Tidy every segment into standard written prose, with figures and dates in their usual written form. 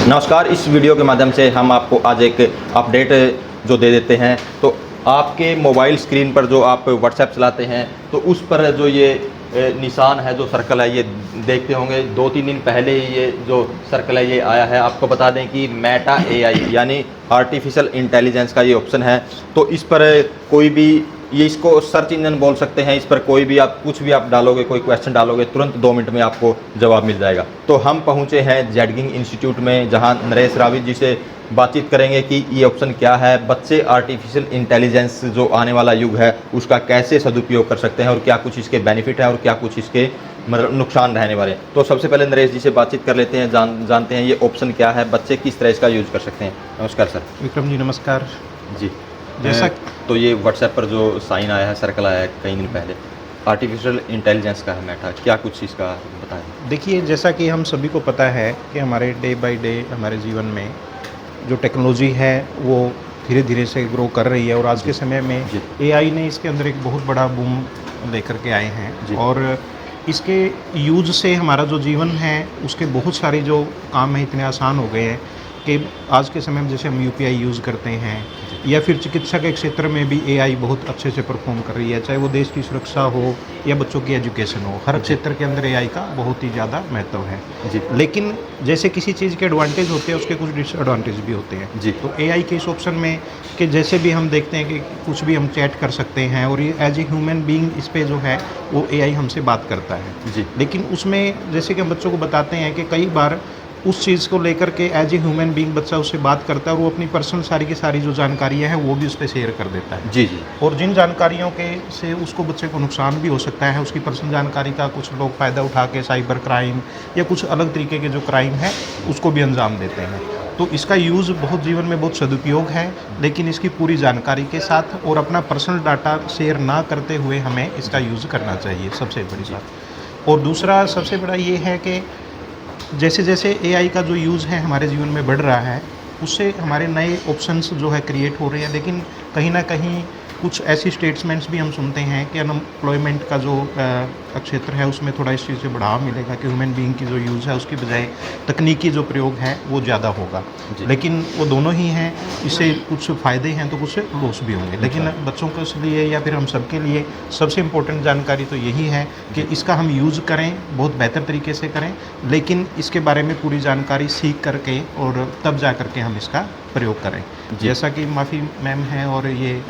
नमस्कार। इस वीडियो के माध्यम से हम आपको आज एक अपडेट जो दे देते हैं। तो आपके मोबाइल स्क्रीन पर जो आप व्हाट्सएप चलाते हैं तो उस पर जो ये निशान है, जो सर्कल है, ये देखते होंगे 2-3 दिन पहले ही ये जो सर्कल है ये आया है। आपको बता दें कि मेटा एआई यानी आर्टिफिशियल इंटेलिजेंस का ये ऑप्शन है। तो इस पर कोई भी, ये इसको सर्च इंजन बोल सकते हैं, इस पर कोई भी आप कुछ भी आप डालोगे, कोई क्वेश्चन डालोगे, तुरंत 2 मिनट में आपको जवाब मिल जाएगा। तो हम पहुंचे हैं जेडगिंग इंस्टीट्यूट में, जहां नरेश रावी जी से बातचीत करेंगे कि ये ऑप्शन क्या है, बच्चे आर्टिफिशियल इंटेलिजेंस जो आने वाला युग है उसका कैसे सदुपयोग कर सकते हैं और क्या कुछ इसके बेनिफिट है और क्या कुछ इसके मतलब नुकसान रहने वाले हैं। तो सबसे पहले नरेश जी से बातचीत कर लेते हैं, जानते हैं ये ऑप्शन क्या है, बच्चे किस तरह इसका यूज़ कर सकते हैं। नमस्कार सर। विक्रम जी नमस्कार जी। जैसा तो ये व्हाट्सएप पर जो साइन आया है, सर्कल आया है कई दिन पहले, आर्टिफिशियल इंटेलिजेंस का है मेटा, क्या कुछ इसका बताएं। देखिए, जैसा कि हम सभी को पता है कि हमारे डे बाय डे हमारे जीवन में जो टेक्नोलॉजी है वो धीरे धीरे से ग्रो कर रही है और आज के समय में एआई ने इसके अंदर एक बहुत बड़ा बूम लेकर के आए हैं और इसके यूज से हमारा जो जीवन है उसके बहुत सारे जो काम हैं इतने आसान हो गए हैं कि आज के समय में जैसे हम यूपीआई यूज़ करते हैं या फिर चिकित्सा के क्षेत्र में भी एआई बहुत अच्छे से परफॉर्म कर रही है, चाहे वो देश की सुरक्षा हो या बच्चों की एजुकेशन हो, हर क्षेत्र के अंदर एआई का बहुत ही ज़्यादा महत्व है जी। लेकिन जैसे किसी चीज़ के एडवांटेज होते हैं उसके कुछ डिसएडवांटेज भी होते हैं जी। तो एआई के इस ऑप्शन में कि जैसे भी हम देखते हैं कि कुछ भी हम चैट कर सकते हैं और ये एज ए ह्यूमन बीइंग इस पे जो है वो एआई हमसे बात करता है जी। लेकिन उसमें जैसे कि हम बच्चों को बताते हैं कि कई बार उस चीज़ को लेकर के एज ए ह्यूमन बीइंग बच्चा उससे बात करता है और वो अपनी पर्सनल सारी की सारी जो जानकारियाँ हैं वो भी उस पर शेयर कर देता है जी जी। और जिन जानकारियों के से उसको बच्चे को नुकसान भी हो सकता है, उसकी पर्सनल जानकारी का कुछ लोग फ़ायदा उठा के साइबर क्राइम या कुछ अलग तरीके के जो क्राइम है उसको भी अंजाम देते हैं। तो इसका यूज़ बहुत जीवन में बहुत सदुपयोग है, लेकिन इसकी पूरी जानकारी के साथ और अपना पर्सनल डाटा शेयर ना करते हुए हमें इसका यूज़ करना चाहिए, सबसे बड़ी बात। और दूसरा सबसे बड़ा ये है कि जैसे जैसे एआई का जो यूज़ है हमारे जीवन में बढ़ रहा है उससे हमारे नए ऑप्शंस जो है क्रिएट हो रहे हैं, लेकिन कहीं ना कहीं कुछ ऐसी स्टेटमेंट्स भी हम सुनते हैं कि अनएम्प्लॉयमेंट का जो क्षेत्र है उसमें थोड़ा इस चीज़ से बढ़ावा मिलेगा कि ह्यूमन बीइंग की जो यूज़ है उसकी बजाय तकनीकी जो प्रयोग है वो ज़्यादा होगा। लेकिन वो दोनों ही हैं, इससे कुछ फ़ायदे हैं तो कुछ लॉस भी होंगे। लेकिन बच्चों के लिए या फिर हम सबके लिए सबसे इम्पोर्टेंट जानकारी तो यही है कि इसका हम यूज़ करें, बहुत बेहतर तरीके से करें, लेकिन इसके बारे में पूरी जानकारी सीख करके और तब जा करके हम इसका प्रयोग करें। जैसा कि माफ़ी मैम हैं और ये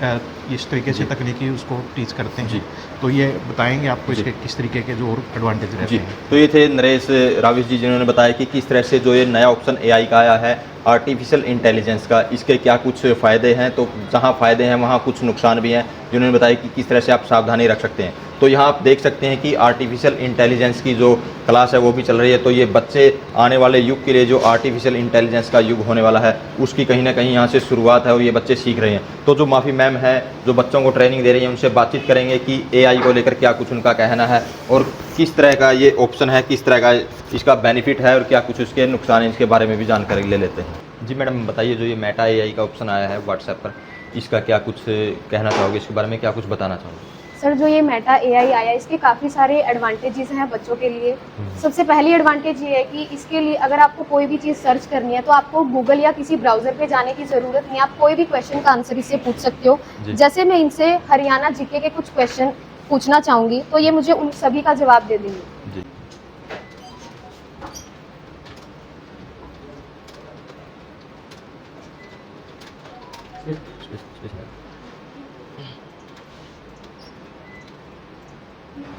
इस तरीके से तकनीकी उसको टीच करते हैं जी। तो ये बताएंगे आपको इसके किस तरीके के जो और एडवांटेज रहते हैं। तो ये थे नरेश रावी जी जिन्होंने बताया कि किस तरह से जो ये नया ऑप्शन एआई का आया है आर्टिफिशियल इंटेलिजेंस का, इसके क्या कुछ फ़ायदे हैं, तो जहाँ फ़ायदे हैं वहाँ कुछ नुकसान भी हैं, जिन्होंने बताया कि किस तरह से आप सावधानी रख सकते हैं। तो यहाँ आप देख सकते हैं कि आर्टिफिशियल इंटेलिजेंस की जो क्लास है वो भी चल रही है। तो ये बच्चे आने वाले युग के लिए जो आर्टिफिशियल इंटेलिजेंस का युग होने वाला है उसकी कहीं ना कहीं यहाँ से शुरुआत है और ये बच्चे सीख रहे हैं। तो जो माफ़ी मैम है जो बच्चों को ट्रेनिंग दे रही है उनसे बातचीत करेंगे कि एआई को लेकर क्या कुछ उनका कहना है और किस तरह का ये ऑप्शन है, किस तरह का इसका बेनिफिट है और क्या कुछ उसके नुकसान है, इसके बारे में भी जानकारी ले लेते हैं। जी मैडम बताइए, जो ये मेटा एआई का ऑप्शन आया है व्हाट्सएप पर, इसका क्या कुछ कहना चाहोगे, इसके बारे में क्या कुछ बताना चाहोगे? सर, जो ये मेटा एआई आया इसके काफ़ी सारे एडवांटेजेस हैं बच्चों के लिए। सबसे पहली एडवांटेज ये है कि इसके लिए अगर आपको कोई भी चीज़ सर्च करनी है तो आपको गूगल या किसी ब्राउज़र पे जाने की ज़रूरत नहीं है। आप कोई भी क्वेश्चन का आंसर इससे पूछ सकते हो। जैसे मैं इनसे हरियाणा जीके के कुछ क्वेश्चन पूछना चाहूँगी तो ये मुझे उन सभी का जवाब दे देंगे।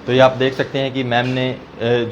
तो ये आप देख सकते हैं कि मैम ने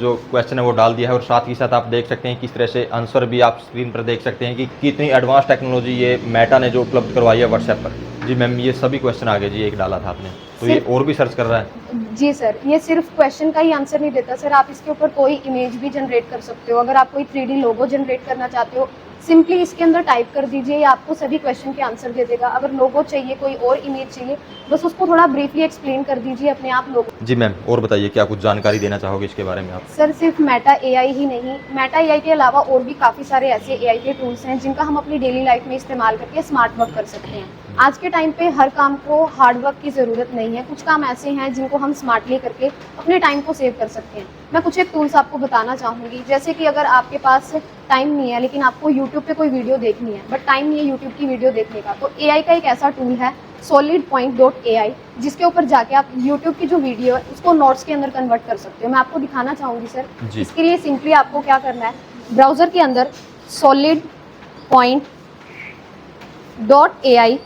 जो क्वेश्चन है वो डाल दिया है और साथ ही साथ आप देख सकते हैं किस तरह से आंसर भी आप स्क्रीन पर देख सकते हैं कि कितनी एडवांस टेक्नोलॉजी ये मेटा ने जो उपलब्ध करवाई है व्हाट्सएप पर। जी मैम, ये सभी क्वेश्चन आगे जी एक डाला था आपने, तो ये और भी सर्च कर रहा है? जी सर, ये सिर्फ क्वेश्चन का ही आंसर नहीं देता सर, आप इसके ऊपर कोई इमेज भी जनरेट कर सकते हो। अगर आप कोई 3D लोगो जनरेट करना चाहते हो, सिंपली इसके अंदर टाइप कर दीजिए, ये आपको सभी क्वेश्चन के आंसर दे देगा। अगर लोगो चाहिए, कोई और इमेज चाहिए, बस उसको थोड़ा ब्रीफली एक्सप्लेन कर दीजिए, अपने आप लोगो। जी मैम, और बताइए क्या कुछ जानकारी देना चाहोगे इसके बारे में आप? सर, सिर्फ मेटा एआई ही नहीं, मेटा एआई के अलावा और भी काफ़ी सारे ऐसे एआई के टूल्स हैं जिनका हम अपनी डेली लाइफ में इस्तेमाल करके स्मार्ट वर्क कर सकते हैं। आज के टाइम पे हर काम को हार्ड वर्क की ज़रूरत नहीं है, कुछ काम ऐसे हैं जिनको हम स्मार्टली करके अपने टाइम को सेव कर सकते हैं। मैं कुछ एक टूल्स आपको बताना चाहूँगी, जैसे कि अगर आपके पास टाइम नहीं है लेकिन आपको यूट्यूब पे कोई वीडियो देखनी है बट टाइम नहीं है यूट्यूब की वीडियो देखने का, तो एआई का एक ऐसा टूल है solidpoint.ai, जिसके ऊपर जाके आप यूट्यूब की जो वीडियो है उसको नोट्स के अंदर कन्वर्ट कर सकते हो। मैं आपको दिखाना चाहूँगी सर। जी। इसके लिए सिंपली आपको क्या करना है, ब्राउज़र के अंदर solidpoint.ai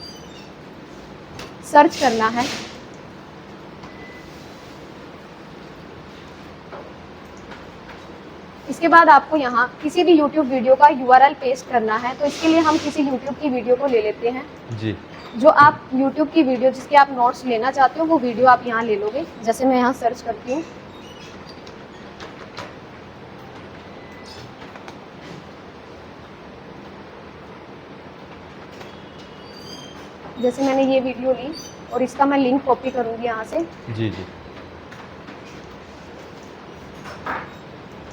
सर्च करना है। इसके बाद आपको यहाँ किसी भी YouTube वीडियो का URL पेस्ट करना है। तो इसके लिए हम किसी YouTube की वीडियो को ले लेते हैं। जी। जो आप YouTube की वीडियो जिसके आप नोट्स लेना चाहते हो वो वीडियो आप यहाँ ले लोगे। जैसे मैं यहाँ सर्च करती हूँ, जैसे मैंने ये वीडियो ली और इसका मैं लिंक कॉपी करूँगी यहाँ से। जी जी।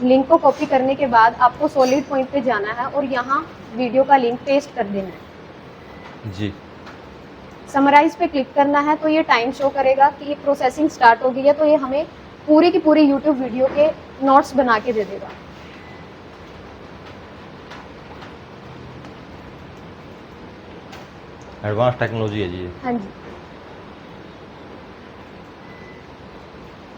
लिंक को कॉपी करने के बाद आपको सॉलिड पॉइंट पे जाना है और यहाँ वीडियो का लिंक पेस्ट कर देना है। जी। समराइज पे क्लिक करना है तो ये टाइम शो करेगा कि ये प्रोसेसिंग स्टार्ट हो गई है, तो ये हमें पूरी की पूरी यूट्यूब वीडियो के नोट्स बना के दे देगा। एडवांस टेक्नोलॉजी है जी ये। हाँ जी।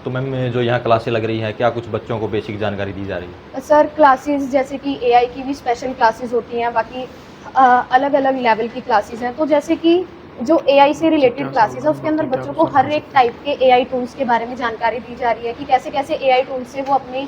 तो मैम जो यहाँ क्लासें लग रही हैं, क्या कुछ बच्चों को बेसिक जानकारी दी जा रही है? सर क्लासेस जैसे कि एआई की भी स्पेशल क्लासेस होती हैं, बाकी अलग अलग लेवल की क्लासेस हैं। तो जैसे कि जो एआई से रिलेटेड क्लासेस है उसके अंदर बच्चों को हर एक टाइप के एआई टूल्स के बारे में जानकारी दी जा रही है कि कैसे कैसे एआई टूल्स से वो अपनी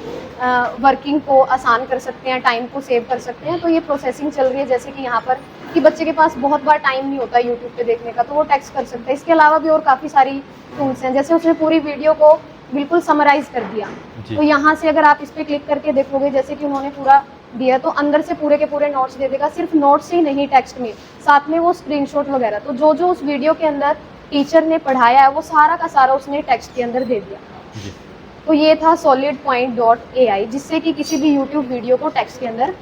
वर्किंग को आसान कर सकते हैं, टाइम को सेव कर सकते हैं। तो ये प्रोसेसिंग चल रही है, जैसे कि यहाँ पर कि बच्चे के पास बहुत बार टाइम नहीं होता यूट्यूब पे देखने का, तो वो टेक्स्ट कर सकते हैं। इसके अलावा भी और काफ़ी सारी टूल्स हैं, जैसे उसने पूरी वीडियो को बिल्कुल समराइज कर दिया। तो यहाँ से अगर आप इस पर क्लिक करके देखोगे, जैसे कि उन्होंने पूरा दिया तो अंदर से पूरे के पूरे नोट्स दे देगा, सिर्फ नोट्स ही नहीं टेक्स्ट में, साथ में वो स्क्रीनशॉट वगैरह। तो जो जो उस वीडियो के अंदर टीचर ने पढ़ाया है वो सारा का सारा उसने टेक्स्ट के अंदर दे दिया। जी। तो ये था solidpoint.ai, जिससे कि किसी भी यूट्यूब वीडियो को टेक्स्ट के अंदर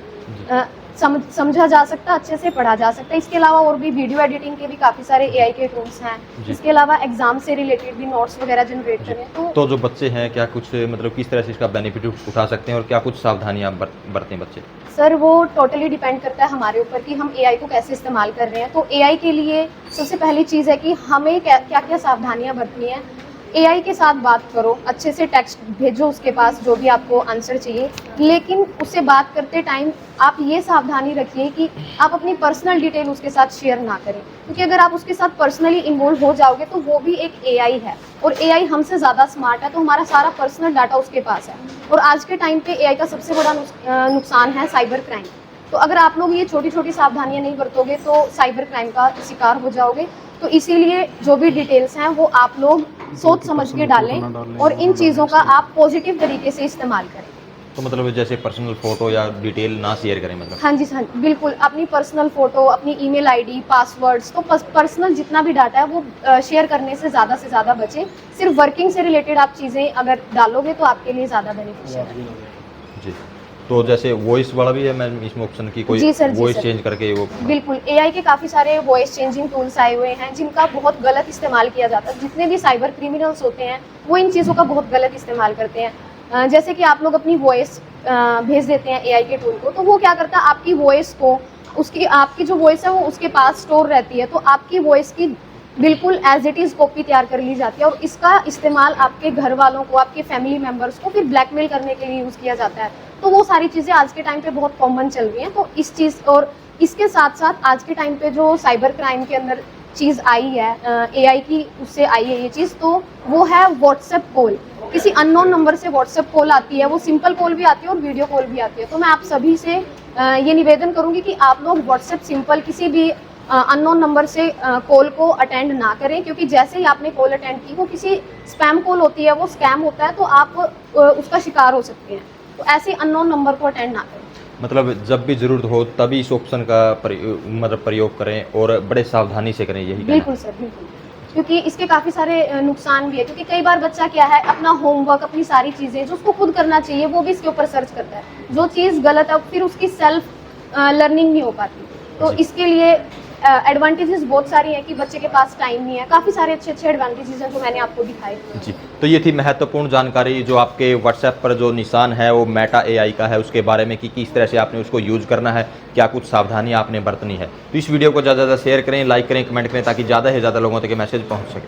समझा जा सकता, अच्छे से पढ़ा जा सकता है। इसके अलावा और भी वीडियो एडिटिंग के भी काफ़ी सारे एआई के टूल्स हैं। इसके अलावा एग्जाम से रिलेटेड भी नोट्स वगैरह जनरेट करें। तो जो बच्चे हैं क्या कुछ मतलब किस तरह से इसका बेनिफिट उठा सकते हैं और क्या कुछ सावधानियां बरतें बच्चे? सर वो टोटली डिपेंड करता है हमारे ऊपर कि हम एआई को कैसे इस्तेमाल कर रहे हैं। तो एआई के लिए सबसे पहली चीज़ है कि हमें क्या क्या सावधानियां बरतनी है। एआई के साथ बात करो, अच्छे से टेक्स्ट भेजो उसके पास जो भी आपको आंसर चाहिए, लेकिन उससे बात करते टाइम आप ये सावधानी रखिए कि आप अपनी पर्सनल डिटेल उसके साथ शेयर ना करें, क्योंकि अगर आप उसके साथ पर्सनली इन्वॉल्व हो जाओगे तो वो भी एक एआई है और एआई हमसे ज़्यादा स्मार्ट है, तो हमारा सारा पर्सनल डाटा उसके पास है। और आज के टाइम पे एआई का सबसे बड़ा नुकसान है साइबर क्राइम। तो अगर आप लोग ये छोटी छोटी सावधानियां नहीं बरतोगे तो साइबर क्राइम का शिकार हो जाओगे। तो इसीलिए जो भी डिटेल्स हैं वो आप लोग सोच समझ के डालें और इन चीज़ों का आप पॉजिटिव तरीके से इस्तेमाल करें। तो मतलब जैसे पर्सनल फोटो या डिटेल ना शेयर करें मतलब? हाँ जी बिल्कुल, अपनी पर्सनल फोटो, अपनी ईमेल आईडी, पासवर्ड्स, तो पर्सनल जितना भी डाटा है वो शेयर करने से ज़्यादा बचें। सिर्फ वर्किंग से रिलेटेड आप चीज़ें अगर डालोगे तो आपके लिए ज़्यादा बेनिफिशियल है। जी। तो जैसे वॉइस वाला भी है मैम इसमें ऑप्शन की कोई वॉइस चेंज करके वो? बिल्कुल, एआई के काफ़ी सारे वॉइस चेंजिंग टूल्स आए हुए हैं जिनका बहुत गलत इस्तेमाल किया जाता है। जितने भी साइबर क्रिमिनल्स होते हैं वो इन चीज़ों का बहुत गलत इस्तेमाल करते हैं। जैसे कि आप लोग अपनी वॉइस भेज देते हैं एआई के टूल को, तो वो क्या करता है आपकी वॉइस को, आपकी जो वॉइस है वो उसके पास स्टोर रहती है, तो आपकी वॉइस की बिल्कुल एज इट इज़ कॉपी तैयार कर ली जाती है और इसका इस्तेमाल आपके घर वालों को, आपके फैमिली मेम्बर्स को फिर ब्लैकमेल करने के लिए यूज़ किया जाता है। तो वो सारी चीज़ें आज के टाइम पे बहुत कॉमन चल रही हैं। तो इस चीज़ और इसके साथ साथ आज के टाइम पे जो साइबर क्राइम के अंदर चीज़ आई है एआई की, उससे आई है ये चीज़, तो वो है व्हाट्सएप कॉल। किसी अननोन नंबर से व्हाट्सएप कॉल आती है, वो सिंपल कॉल भी आती है और वीडियो कॉल भी आती है। तो मैं आप सभी से ये निवेदन करूँगी कि आप लोग व्हाट्सएप सिंपल किसी भी अननोन नंबर से कॉल को अटेंड ना करें, क्योंकि जैसे ही आपने कॉल अटेंड की वो किसी स्पैम कॉल होती है, वो स्कैम होता है, तो आप उसका शिकार हो सकते हैं। तो ऐसे अननोन नंबर को अटेंड ना करें। मतलब जब भी ज़रूरत हो तभी इस ऑप्शन का मतलब प्रयोग करें और बड़े सावधानी से करें, यही? बिल्कुल सर, बिल्कुल, क्योंकि इसके काफ़ी सारे नुकसान भी है। क्योंकि कई बार बच्चा क्या है अपना होमवर्क, अपनी सारी चीज़ें जो उसको खुद करना चाहिए वो भी इसके ऊपर सर्च करता है, जो चीज़ गलत है फिर उसकी सेल्फ लर्निंग नहीं हो पाती। तो इसके लिए एडवांटेजेस बहुत सारी हैं कि बच्चे के पास टाइम नहीं है, काफ़ी सारे अच्छे अच्छे एडवांटेजेस हैं जो मैंने आपको दिखाए। जी, तो ये थी महत्वपूर्ण जानकारी जो आपके व्हाट्सएप पर जो निशान है वो मेटा एआई का है, उसके बारे में कि किस तरह से आपने उसको यूज़ करना है, क्या कुछ सावधानी आपने बरतनी है। तो इस वीडियो को ज़्यादा से ज़्यादा शेयर करें, लाइक करें, कमेंट करें ताकि ज़्यादा से ज़्यादा लोगों तक ये मैसेज पहुँच सके।